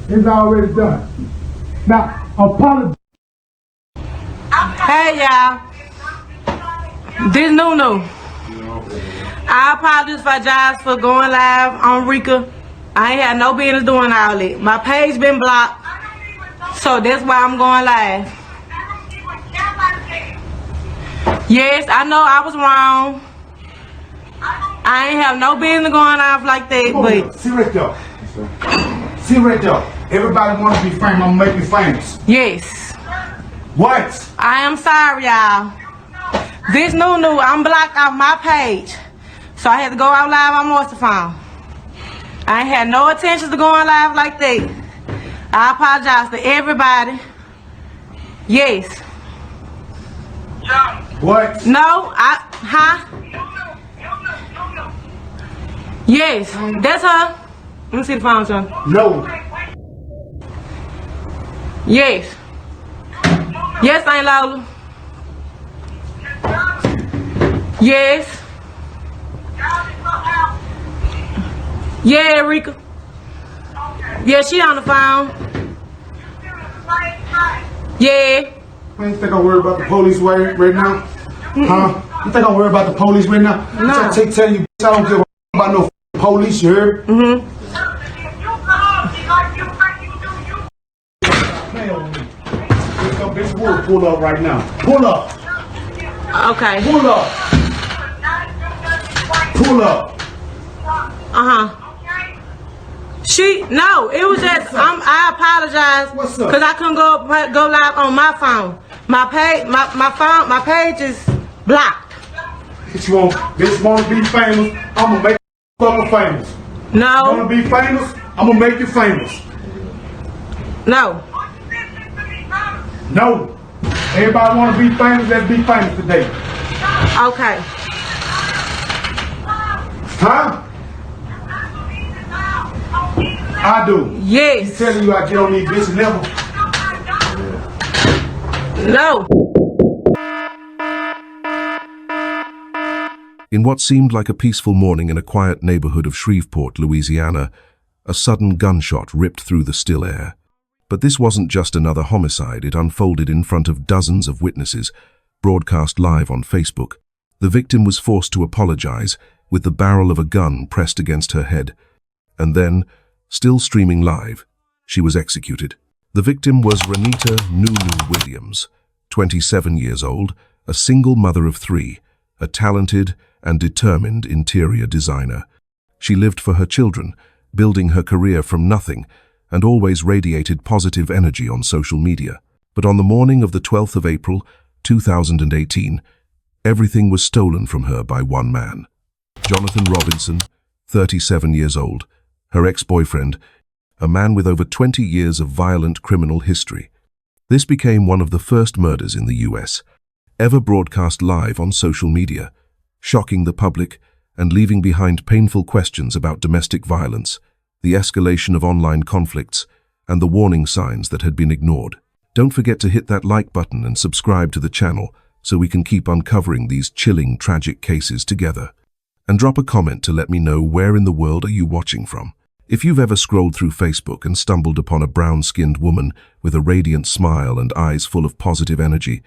It's already done. Now, apologize. Hey y'all, this Nunu. I apologize for going live on Rika. I ain't had no business doing all that. My page been blocked, so that's why I'm going live. Yes, I know I was wrong. I ain't have no business going off like that, but See right there. See right there. Everybody want to be famous. I'm gonna make you famous. yes. What? I am sorry, y'all. This Nunu, I'm blocked off my page, so I had to go out live on Moisture Phone. I ain't had no intentions of going live like that. I apologize to everybody. Yes. What? No, Yes, that's her. Let me see the phone, son. No. Yes. Yes, Aunt Lola. Yes. Yeah, Rika. Yeah, she on the phone. Yeah. Man, you think I'm worried about the police right now? Huh? You think I'm worried about the police right now? No. Tell you, I don't give a about no police, you heard? Mm-hmm. This wood pull up right now. Pull up. Okay. Pull up. Pull up. Uh-huh. No, it was just I apologize What's up? because I couldn't go live on my phone. My page is blocked. Bitch want to be famous, I'm gonna make you fucking famous. No. Want to be famous, I'm gonna make you famous. No. No. Everybody want to be famous, let's be famous today. Okay. Huh? I do. Yes. He's telling you I get on these bitches level. No. In what seemed like a peaceful morning in a quiet neighborhood of Shreveport, Louisiana, a sudden gunshot ripped through the still air. But this wasn't just another homicide. It unfolded in front of dozens of witnesses, broadcast live on Facebook. The victim was forced to apologize with the barrel of a gun pressed against her head. And then, still streaming live, she was executed. The victim was Renita Nunu Williams, 27 years old, a single mother of 3, a talented and determined interior designer. She lived for her children, building her career from nothing, and always radiated positive energy on social media. But on the morning of the 12th of April, 2018, everything was stolen from her by one man. Jonathan Robinson, 37 years old, her ex-boyfriend, a man with over 20 years of violent criminal history. This became one of the first murders in the US, ever broadcast live on social media, shocking the public and leaving behind painful questions about domestic violence, the escalation of online conflicts, and the warning signs that had been ignored. Don't forget to hit that like button and subscribe to the channel so we can keep uncovering these chilling, tragic cases together. And drop a comment to let me know where in the world are you watching from. If you've ever scrolled through Facebook and stumbled upon a brown-skinned woman with a radiant smile and eyes full of positive energy,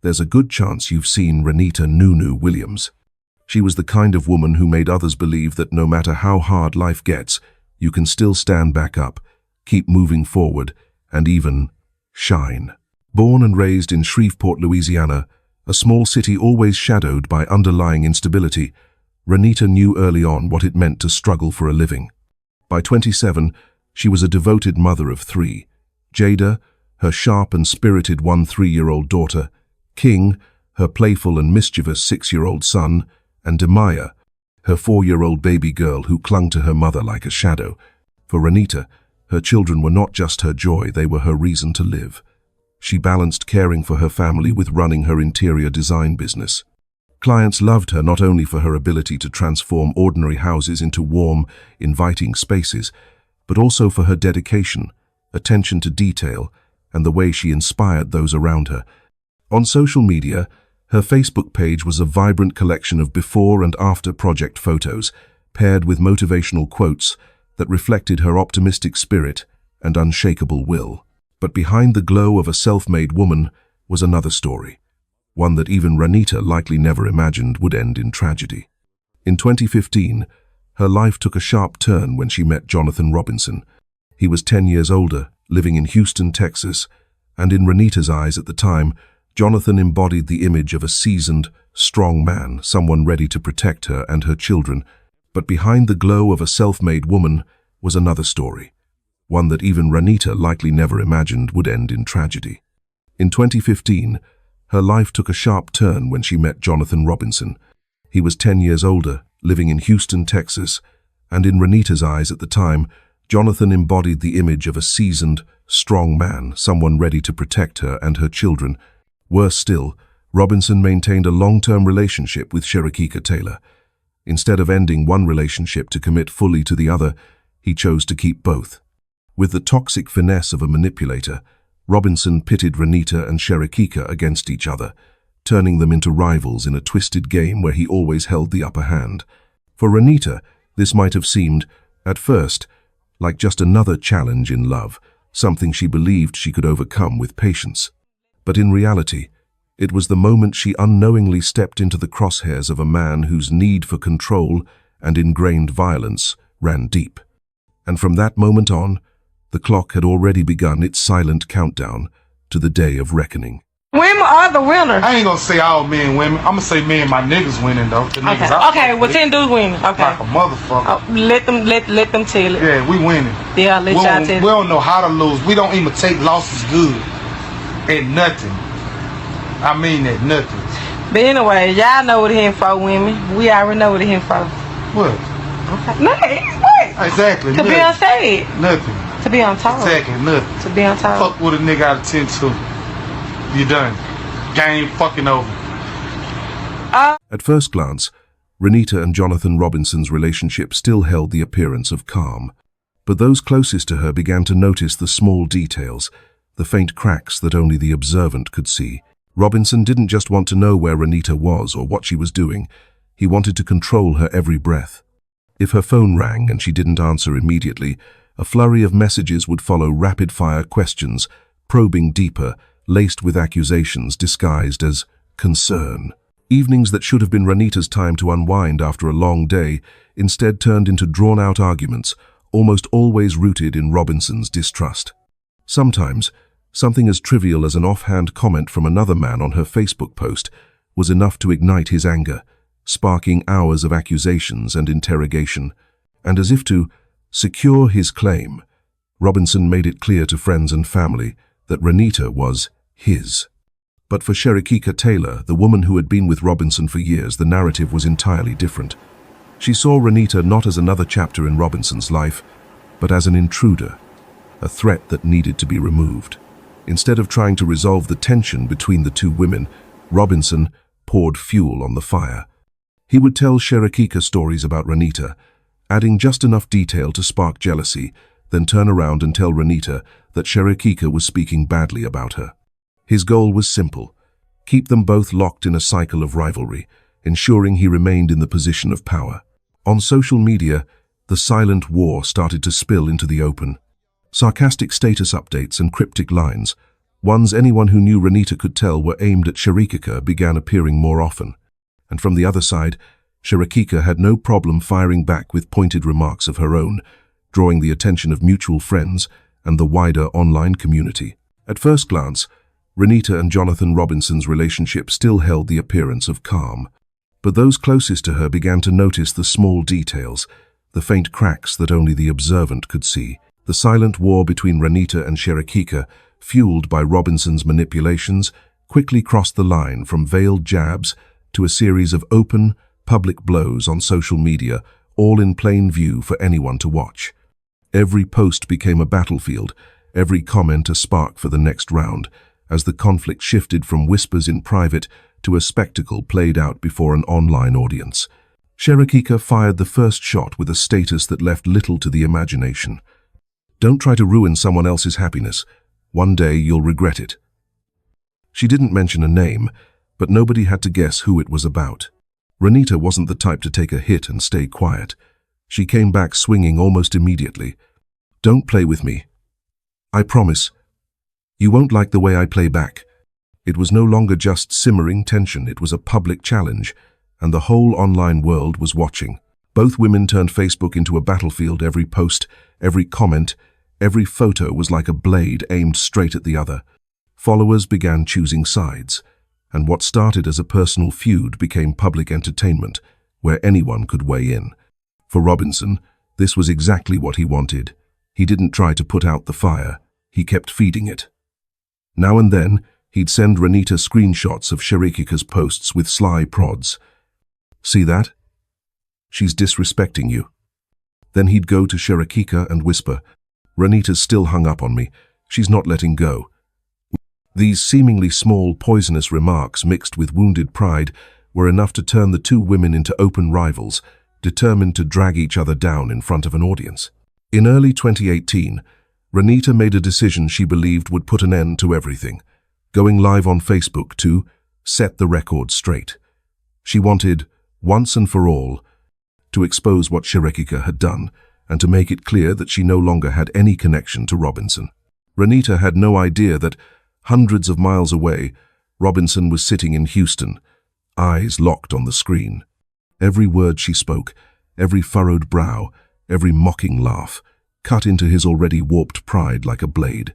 there's a good chance you've seen Renita Nunu Williams. She was the kind of woman who made others believe that no matter how hard life gets, you can still stand back up, keep moving forward, and even shine. Born and raised in Shreveport, Louisiana, a small city always shadowed by underlying instability, Renita knew early on what it meant to struggle for a living. By 27, she was a devoted mother of 3. Jada, her sharp and spirited 3-year-old daughter, King, her playful and mischievous 6-year-old son, and Demaya, her 4-year-old baby girl who clung to her mother like a shadow. For Renita, her children were not just her joy, they were her reason to live. She balanced caring for her family with running her interior design business. Clients loved her not only for her ability to transform ordinary houses into warm, inviting spaces, but also for her dedication, attention to detail, and the way she inspired those around her. On social media, her Facebook page was a vibrant collection of before and after project photos, paired with motivational quotes that reflected her optimistic spirit and unshakable will. But behind the glow of a self-made woman was another story, one that even Renita likely never imagined would end in tragedy. In 2015, her life took a sharp turn when she met Jonathan Robinson. He was 10 years older, living in Houston, Texas, and in Renita's eyes at the time, Jonathan embodied the image of a seasoned, strong man, someone ready to protect her and her children. But behind the glow of a self-made woman was another story, one that even Renita likely never imagined would end in tragedy. In 2015, her life took a sharp turn when she met Jonathan Robinson. He was 10 years older, living in Houston, Texas, and in Renita's eyes at the time, Jonathan embodied the image of a seasoned, strong man, someone ready to protect her and her children. Worse still, Robinson maintained a long-term relationship with Sherikika Taylor. Instead of ending one relationship to commit fully to the other, he chose to keep both. With the toxic finesse of a manipulator, Robinson pitted Renita and Sherikika against each other, turning them into rivals in a twisted game where he always held the upper hand. For Renita, this might have seemed, at first, like just another challenge in love, something she believed she could overcome with patience. But in reality, it was the moment she unknowingly stepped into the crosshairs of a man whose need for control and ingrained violence ran deep. And from that moment on, the clock had already begun its silent countdown to the day of reckoning. Women are the winners. I ain't gonna say all men women. I'm gonna say me and my niggas winning though. The niggas out Okay, there, well 10 dudes winning. Okay. like a motherfucker. Oh, let them tell it. Yeah, we winning. Yeah, let y'all We tell it. don't know how to lose. We don't even take losses good. At nothing. I mean at nothing. But anyway, y'all know what it here for, women. We already know what it here for. What? Okay. Nothing. What? Exactly. To be nothing. unsaid. Nothing. To be untold. Exactly, nothing. To be untold. Fuck with a nigga out of 10 to. You done. Game fucking over. At first glance, Renita and Jonathan Robinson's relationship still held the appearance of calm. But those closest to her began to notice the small details, the faint cracks that only the observant could see. Robinson didn't just want to know where Renita was or what she was doing. He wanted to control her every breath. If her phone rang and she didn't answer immediately, a flurry of messages would follow rapid-fire questions, probing deeper, laced with accusations disguised as concern. Evenings that should have been Renita's time to unwind after a long day instead turned into drawn-out arguments, almost always rooted in Robinson's distrust. Sometimes, something as trivial as an offhand comment from another man on her Facebook post was enough to ignite his anger, sparking hours of accusations and interrogation. And as if to secure his claim, Robinson made it clear to friends and family that Renita was his. But for Sherikika Taylor, the woman who had been with Robinson for years, the narrative was entirely different. She saw Renita not as another chapter in Robinson's life, but as an intruder, a threat that needed to be removed. Instead of trying to resolve the tension between the two women, Robinson poured fuel on the fire. He would tell Sherikika stories about Renita, adding just enough detail to spark jealousy, then turn around and tell Renita that Sherikika was speaking badly about her. His goal was simple: keep them both locked in a cycle of rivalry, ensuring he remained in the position of power. On social media, the silent war started to spill into the open. Sarcastic status updates and cryptic lines, ones anyone who knew Renita could tell were aimed at Sherikika, began appearing more often. And from the other side, Sherikika had no problem firing back with pointed remarks of her own, drawing the attention of mutual friends and the wider online community. At first glance, Renita and Jonathan Robinson's relationship still held the appearance of calm. But those closest to her began to notice the small details, the faint cracks that only the observant could see. The silent war between Renita and Sherikika, fueled by Robinson's manipulations, quickly crossed the line from veiled jabs to a series of open, public blows on social media, all in plain view for anyone to watch. Every post became a battlefield, every comment a spark for the next round, as the conflict shifted from whispers in private to a spectacle played out before an online audience. Sherikika fired the first shot with a status that left little to the imagination. "Don't try to ruin someone else's happiness. One day you'll regret it." She didn't mention a name, but nobody had to guess who it was about. Renita wasn't the type to take a hit and stay quiet. She came back swinging almost immediately. "Don't play with me. I promise. You won't like the way I play back. It was no longer just simmering tension, it was a public challenge, and the whole online world was watching. Both women turned Facebook into a battlefield. Every post, every comment, every photo was like a blade aimed straight at the other. Followers began choosing sides, and what started as a personal feud became public entertainment, where anyone could weigh in. For Robinson, this was exactly what he wanted. He didn't try to put out the fire, he kept feeding it. Now and then, he'd send Renita screenshots of Sherikika's posts with sly prods. See that? She's disrespecting you. Then he'd go to Sherikika and whisper, Renita's still hung up on me. She's not letting go. These seemingly small, poisonous remarks mixed with wounded pride were enough to turn the two women into open rivals, determined to drag each other down in front of an audience. In early 2018, Renita made a decision she believed would put an end to everything, going live on Facebook to set the record straight. She wanted, once and for all, to expose what Sherikika had done and to make it clear that she no longer had any connection to Robinson. Renita had no idea that, hundreds of miles away, Robinson was sitting in Houston, eyes locked on the screen. Every word she spoke, every furrowed brow, every mocking laugh, cut into his already warped pride like a blade.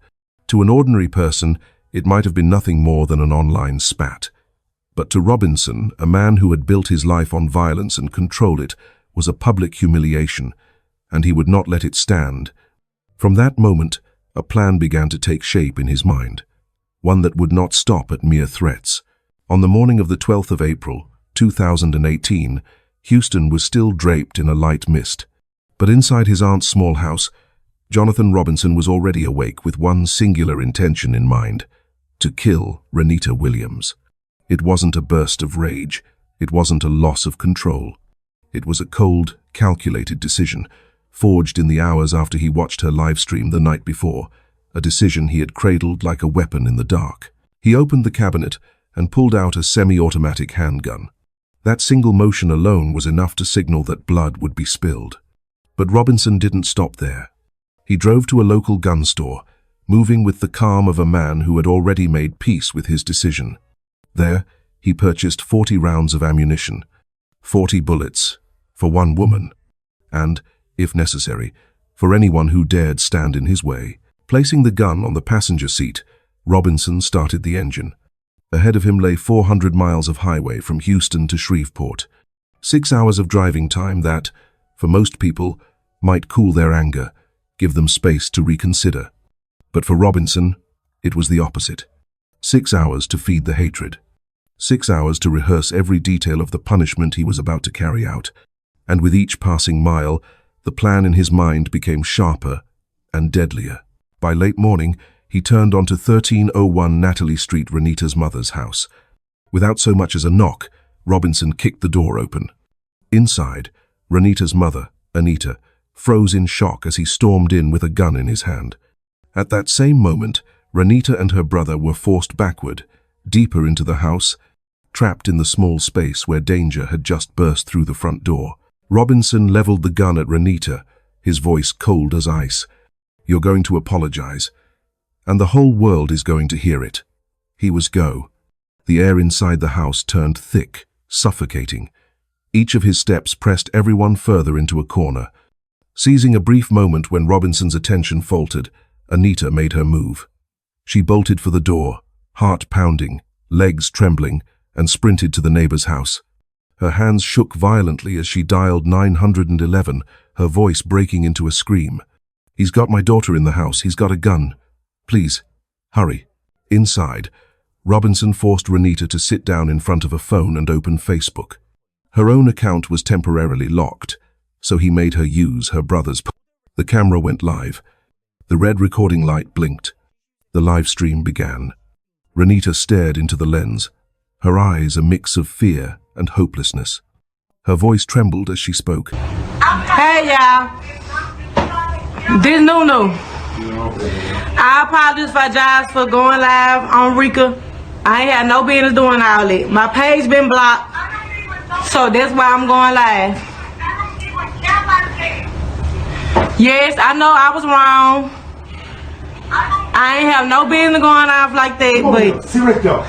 To an ordinary person, it might have been nothing more than an online spat. But to Robinson, a man who had built his life on violence and control it, was a public humiliation, and he would not let it stand. From that moment, a plan began to take shape in his mind, one that would not stop at mere threats. On the morning of the 12th of April, 2018, Houston was still draped in a light mist. But inside his aunt's small house, Jonathan Robinson was already awake with one singular intention in mind: to kill Renita Williams. It wasn't a burst of rage. It wasn't a loss of control. It was a cold, calculated decision, forged in the hours after he watched her live stream the night before, a decision he had cradled like a weapon in the dark. He opened the cabinet and pulled out a semi-automatic handgun. That single motion alone was enough to signal that blood would be spilled. But Robinson didn't stop there. He drove to a local gun store, moving with the calm of a man who had already made peace with his decision. There, he purchased 40 rounds of ammunition, 40 bullets, for one woman, and, if necessary, for anyone who dared stand in his way. Placing the gun on the passenger seat, Robinson started the engine. Ahead of him lay 400 miles of highway from Houston to Shreveport. 6 hours of driving time that, for most people, might cool their anger, give them space to reconsider. But for Robinson, it was the opposite. 6 hours to feed the hatred. 6 hours to rehearse every detail of the punishment he was about to carry out. And with each passing mile, the plan in his mind became sharper and deadlier. By late morning, he turned onto 1301 Natalie Street, Renita's mother's house. Without so much as a knock, Robinson kicked the door open. Inside, Renita's mother, Anita, froze in shock as he stormed in with a gun in his hand. At that same moment, Renita and her brother were forced backward, deeper into the house, trapped in the small space where danger had just burst through the front door. Robinson leveled the gun at Renita, his voice cold as ice. "You're going to apologize, and the whole world is going to hear it." He was go. The air inside the house turned thick, suffocating. Each of his steps pressed everyone further into a corner. Seizing a brief moment when Robinson's attention faltered, Anita made her move. She bolted for the door, heart pounding, legs trembling, and sprinted to the neighbor's house. Her hands shook violently as she dialed 911, her voice breaking into a scream. "He's got my daughter in the house. He's got a gun. Please, hurry." Inside, Robinson forced Renita to sit down in front of a phone and open Facebook. Her own account was temporarily locked, so he made her use her brother's. The camera went live. The red recording light blinked. The live stream began. Renita stared into the lens, her eyes a mix of fear and hopelessness. Her voice trembled as she spoke. Hey, y'all. This Nunu. I apologize for going live on Rika. I ain't had no business doing all that. My page been blocked, so that's why I'm going live. Yes, I know I was wrong. I ain't have no business going off like that, but See right there.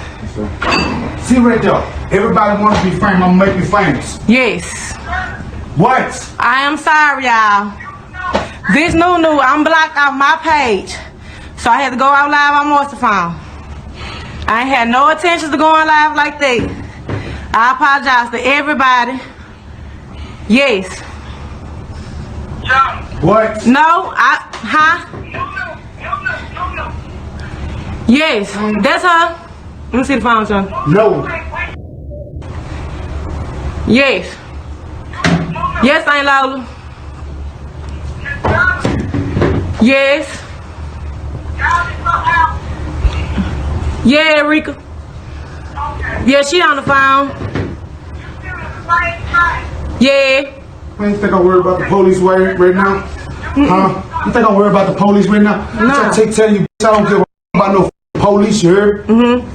See right there. Everybody want to be famous. I'm gonna make you famous. yes. What? I am sorry, y'all. This new, I'm blocked off my page. So I had to go out live on Morsephone. I ain't had no intentions of going live like that. I apologize to everybody. Yes. What? No, Yes, that's her. Let me see the phone, son. No. Yes. Yes, Aunt Lola. Yes. Yeah, Rika. Yeah, she on the phone. Yeah. You think I'm worried about the police right now? Huh? You think I'm worried about the police right now? No. Tell you, I don't give a about no police, you heard? Mm-hmm.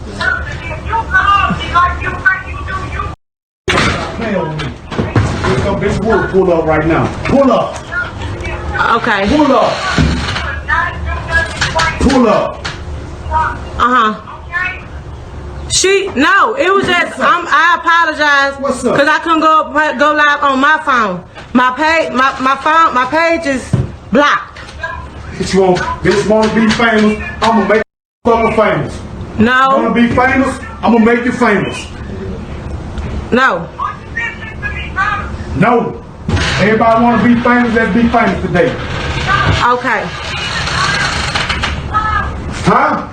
Bitch, pull up right now. Pull up. Okay. Pull up. Pull up. No, it was just, I apologize. What's up? Because I couldn't go live on my phone. My page is blocked. Bitch, want to be famous? I'm gonna make you fucking famous. No. Want to be famous? I'm gonna make you famous. No. No. Everybody want to be famous, let's be famous today. Okay. Huh?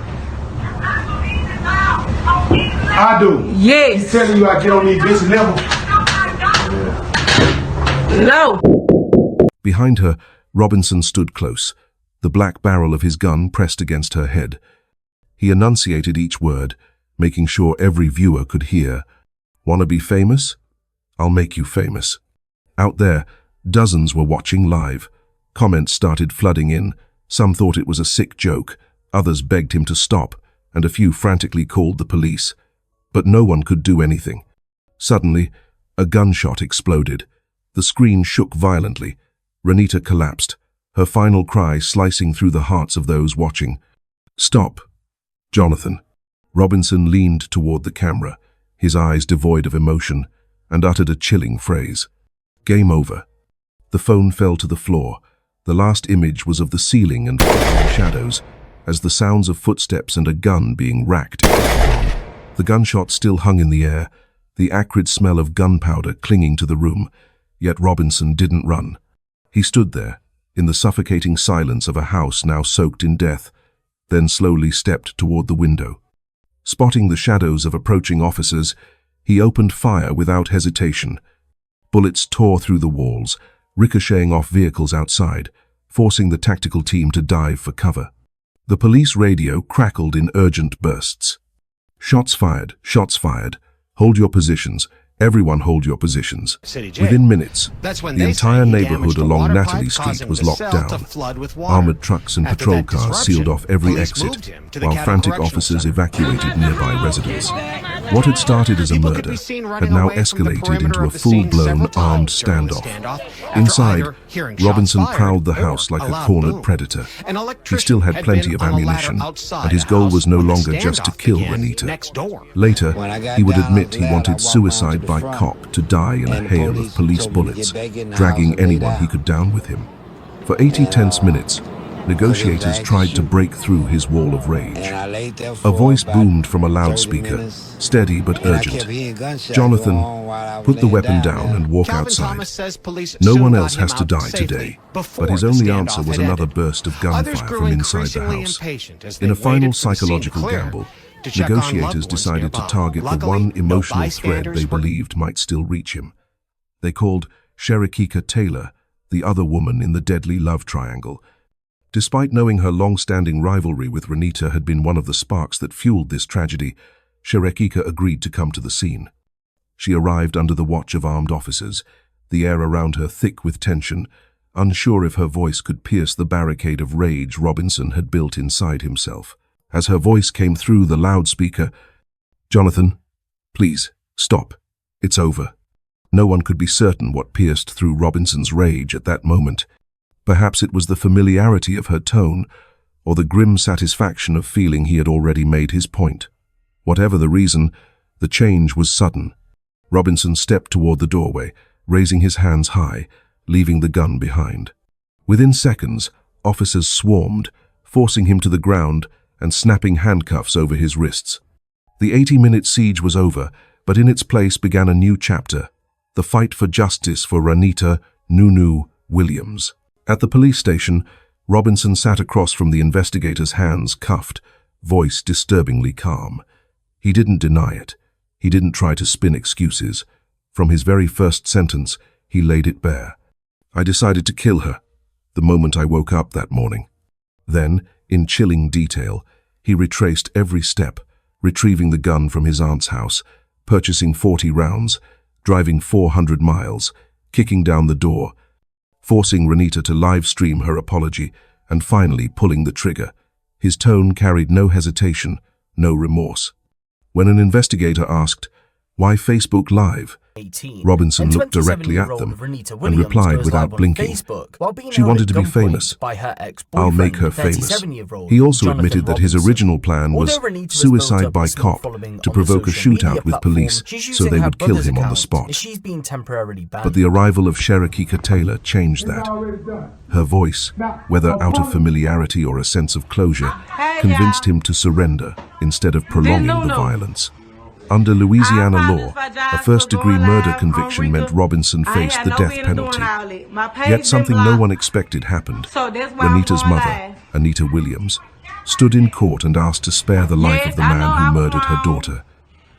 I do. Yes. Telling you I get on these bitches level. No. Behind her, Robinson stood close, the black barrel of his gun pressed against her head. He enunciated each word, making sure every viewer could hear. "Wanna be famous? I'll make you famous." Out there, dozens were watching live. Comments started flooding in. Some thought it was a sick joke, others begged him to stop, and a few frantically called the police. But no one could do anything. Suddenly, a gunshot exploded. The screen shook violently. Renita collapsed, her final cry slicing through the hearts of those watching. "Stop, Jonathan." Robinson leaned toward the camera, his eyes devoid of emotion, and uttered a chilling phrase. "Game over." The phone fell to the floor. The last image was of the ceiling and shadows, as the sounds of footsteps and a gun being racked. The gunshot still hung in the air, the acrid smell of gunpowder clinging to the room, yet Robinson didn't run. He stood there, in the suffocating silence of a house now soaked in death, then slowly stepped toward the window. Spotting the shadows of approaching officers, he opened fire without hesitation. Bullets tore through the walls, ricocheting off vehicles outside, forcing the tactical team to dive for cover. The police radio crackled in urgent bursts. "Shots fired, shots fired. Hold your positions. Everyone hold your positions." Within minutes, the entire neighborhood along Natalie Street was locked down. Armored trucks and patrol cars sealed off every exit, while frantic officers evacuated nearby residents. What had started as a murder had now escalated into a full-blown armed standoff. Inside, Robinson prowled the house like a cornered predator. He still had plenty of ammunition, and his goal was no longer just to kill Renita. Later, he would admit he wanted suicide by cop to die in a hail of police bullets, dragging anyone he could down with him. For 80 tense minutes, negotiators tried to break through his wall of rage. A voice boomed from a loudspeaker, steady but urgent. "Jonathan, put the weapon down and walk outside. No one else has to die today." But his only answer was another burst of gunfire from inside the house. In a final psychological gamble, negotiators decided to target the one emotional thread they believed might still reach him. They called Sherekika Taylor, the other woman in the deadly love triangle. Despite knowing her long-standing rivalry with Renita had been one of the sparks that fueled this tragedy, Sherekika agreed to come to the scene. She arrived under the watch of armed officers, the air around her thick with tension, unsure if her voice could pierce the barricade of rage Robinson had built inside himself. As her voice came through the loudspeaker, "Jonathan, please, stop. It's over." No one could be certain what pierced through Robinson's rage at that moment. Perhaps it was the familiarity of her tone, or the grim satisfaction of feeling he had already made his point. Whatever the reason, the change was sudden. Robinson stepped toward the doorway, raising his hands high, leaving the gun behind. Within seconds, officers swarmed, forcing him to the ground and snapping handcuffs over his wrists. The 80-minute siege was over, but in its place began a new chapter, the fight for justice for Ranita "Nunu" Williams. At the police station, Robinson sat across from the investigator's hands, cuffed, voice disturbingly calm. He didn't deny it. He didn't try to spin excuses. From his very first sentence, he laid it bare. "I decided to kill her the moment I woke up that morning." Then, in chilling detail, he retraced every step, retrieving the gun from his aunt's house, purchasing 40 rounds, driving 400 miles, kicking down the door, forcing Ranita to live stream her apology, and finally pulling the trigger. His tone carried no hesitation, no remorse. When an investigator asked, "Why Facebook Live?" Robinson looked directly at them and replied without blinking, "She wanted to be famous. I'll make her famous." He also admitted that his original plan was suicide by cop, to provoke a shootout with police so they would kill him on the spot. But the arrival of Cherokee Taylor changed that. Her voice, whether out of familiarity or a sense of closure, convinced him to surrender instead of prolonging the violence. Under Louisiana law, a first-degree murder conviction meant Robinson faced the death penalty. Yet something no one expected happened. Ranita's mother, Anita Williams, stood in court and asked to spare the life of the man who murdered her daughter.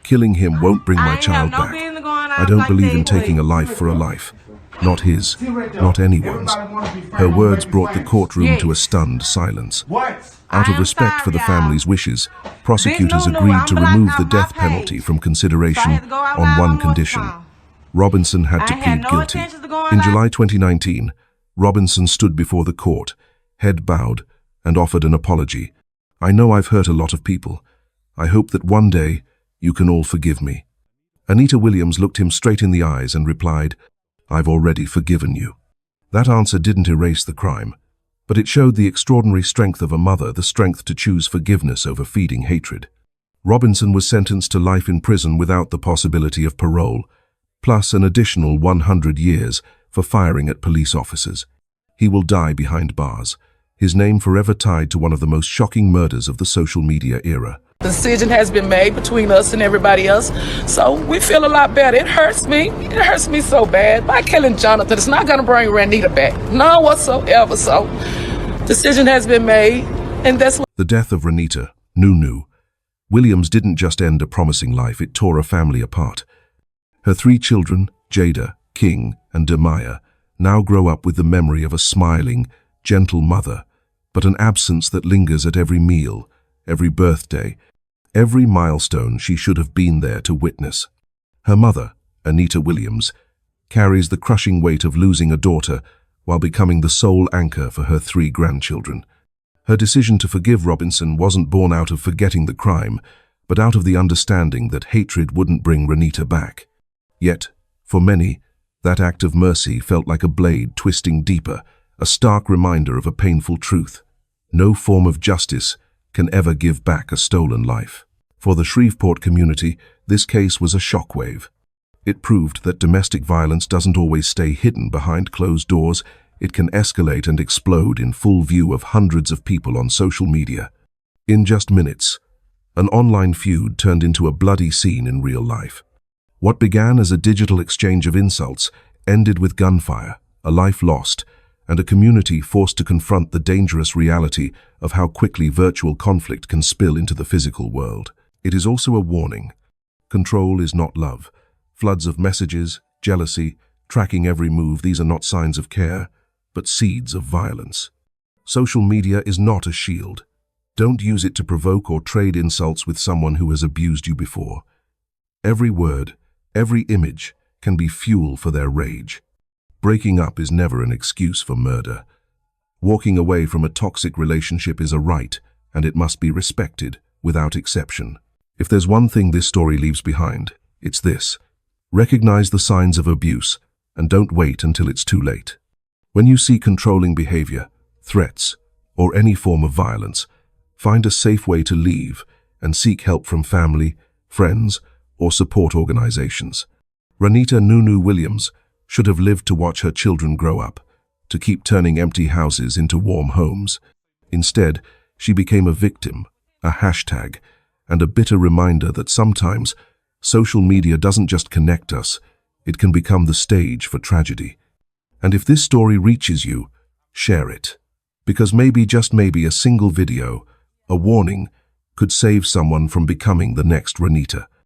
"Killing him won't bring my child back. I don't believe in taking a life for a life. Not his, not anyone's." Her words brought the courtroom to a stunned silence. Out of respect for the family's wishes, prosecutors agreed to remove the death penalty from consideration on one condition. Robinson had to plead guilty. In July 2019, Robinson stood before the court, head bowed, and offered an apology. "I know I've hurt a lot of people. I hope that one day you can all forgive me." Anita Williams looked him straight in the eyes and replied, "I've already forgiven you." That answer didn't erase the crime, but it showed the extraordinary strength of a mother, the strength to choose forgiveness over feeding hatred. Robinson was sentenced to life in prison without the possibility of parole, plus an additional 100 years for firing at police officers. He will die behind bars, his name forever tied to one of the most shocking murders of the social media era. The decision has been made between us and everybody else, so we feel a lot better. It hurts me. It hurts me so bad. By killing Jonathan, it's not going to bring Ranita back. None whatsoever. So, decision has been made, and that's what... The death of Ranita, Nunu, Williams didn't just end a promising life, it tore a family apart. Her 3 children, Jada, King, and Demaya, now grow up with the memory of a smiling, gentle mother, but an absence that lingers at every meal, every birthday, every milestone she should have been there to witness. Her mother, Anita Williams, carries the crushing weight of losing a daughter while becoming the sole anchor for her 3 grandchildren. Her decision to forgive Robinson wasn't born out of forgetting the crime, but out of the understanding that hatred wouldn't bring Ranita back. Yet, for many, that act of mercy felt like a blade twisting deeper, a stark reminder of a painful truth. No form of justice can ever give back a stolen life. For the Shreveport community, this case was a shockwave. It proved that domestic violence doesn't always stay hidden behind closed doors. It can escalate and explode in full view of hundreds of people on social media. In just minutes, an online feud turned into a bloody scene in real life. What began as a digital exchange of insults ended with gunfire, a life lost, and a community forced to confront the dangerous reality of how quickly virtual conflict can spill into the physical world. It is also a warning. Control is not love. Floods of messages, jealousy, tracking every move, these are not signs of care, but seeds of violence. Social media is not a shield. Don't use it to provoke or trade insults with someone who has abused you before. Every word, every image can be fuel for their rage. Breaking up is never an excuse for murder. Walking away from a toxic relationship is a right, and it must be respected, without exception. If there's one thing this story leaves behind, it's this. Recognize the signs of abuse, and don't wait until it's too late. When you see controlling behavior, threats, or any form of violence, find a safe way to leave and seek help from family, friends, or support organizations. Ranita Nunu Williams should have lived to watch her children grow up, to keep turning empty houses into warm homes. Instead, she became a victim, a hashtag, and a bitter reminder that sometimes social media doesn't just connect us, it can become the stage for tragedy. And if this story reaches you, share it. Because maybe, just maybe, a single video, a warning, could save someone from becoming the next Ranita.